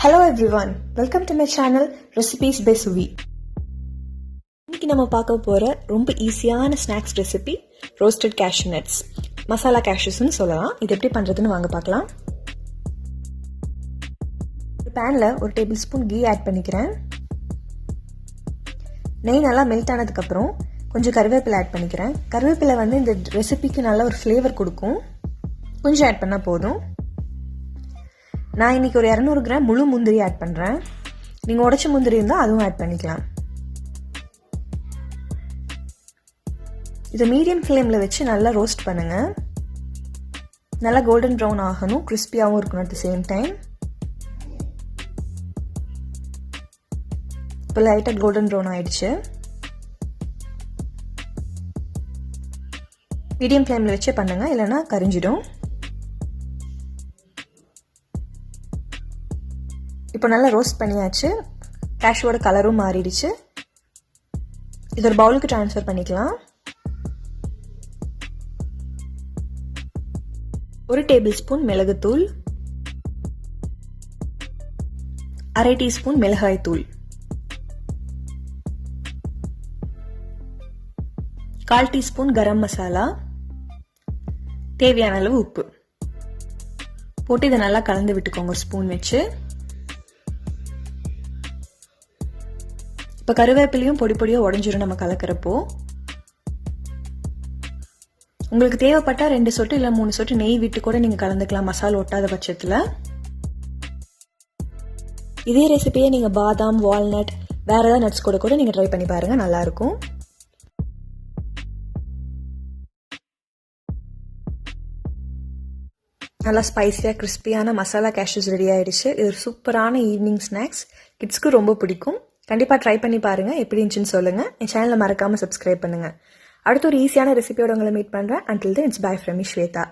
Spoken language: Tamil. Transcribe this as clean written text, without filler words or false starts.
Hello everyone, welcome to my channel Recipes by Suvi. இன்னைக்கு நம்ம பார்க்க போற ரொம்ப ஈஸியான snacks recipe roasted cashew nuts. Masala cashews னு சொல்லலாம். இது எப்படி பண்றதுன்னு வாங்க பார்க்கலாம். ஒரு panல ஒரு டேபிள்ஸ்பூன் ghee ஆட் பண்ணிக்கிறேன். நெய் நல்லா மெல்ட் ஆனதுக்கு அப்புறம் கொஞ்சம் கறிவேப்பிலை ஆட் பண்ணிக்கிறேன். கறிவேப்பிலை வந்து இந்த ரெசிபிக்கு நல்ல ஒரு ஃப்ளேவர் கொடுக்கும். கொஞ்சம் ஆட் பண்ணா போதும். நான் இன்னைக்கு ஒரு 200 கிராம் முழு முந்திரி ஆட் பண்றேன். நீங்க உடைச்ச முந்திரி இருந்தா அதுவும் ஆட் பண்ணிக்கலாம். இத மீடியம் ஃப்ளேம்ல வச்சு நல்லா ரோஸ்ட் பண்ணுங்க. நல்லா கோல்டன் பிரவுன் ஆகணும், கிறிஸ்பியாவும் இருக்கணும் at the same time. இப்போ லைட்டா கோல்டன் பிரவுன் ஆயிடுச்சு. மீடியம் ஃப்ளேம்ல வச்சு பண்ணுங்க, இல்லனா கரிஞ்சிடும். இப்போ நல்லா ரோஸ்ட் பண்ணியாச்சு. கேஷ்யூவோட கலரும் மாறிடுச்சு. இது ஒரு பவுலுக்கு ட்ரான்ஸ்ஃபர் பண்ணிக்கலாம். 1 டேபிள்ஸ்பூன் மிளகுத்தூள், 1/2 டீஸ்பூன் மிளகாய் தூள், 1/4 டீஸ்பூன் கரம் மசாலா, தேவையான அளவு உப்பு போட்டு இதை நல்லா கலந்து விட்டுக்கோங்க ஒரு ஸ்பூன் வச்சு. இப்போ கருவேப்பிலையும் பொடி பொடியாக உடஞ்சிரும் நம்ம கலக்கிறப்போ. உங்களுக்கு தேவைப்பட்டா 2 சொட்டு இல்லை 3 சொட்டு நெய் விட்டு கூட நீங்கள் கலந்துக்கலாம் மசாலா ஒட்டாத பட்சத்தில். இதே ரெசிபியை நீங்கள் பாதாம், வால்நட், வேற ஏதாவது நட்ஸ் கூட நீங்கள் ட்ரை பண்ணி பாருங்க, நல்லா இருக்கும். நல்லா ஸ்பைசியாக கிறிஸ்பியான மசாலா கேஷ்யூஸ் ரெடி ஆயிடுச்சு. இது ஒரு சூப்பரான ஈவினிங் ஸ்நாக்ஸ். கிட்ஸ்க்கு ரொம்ப பிடிக்கும். கண்டிப்பாக ட்ரை பண்ணி பாருங்க, எப்படி இருந்துச்சுன்னு சொல்லுங்க. என் சேனலை மறக்காம சப்ஸ்கிரைப் பண்ணுங்க. அடுத்து ஒரு ஈஸியான ரெசிபியோட உங்களை மீட் பண்றேன். Until then, it's bye from me, Shweta.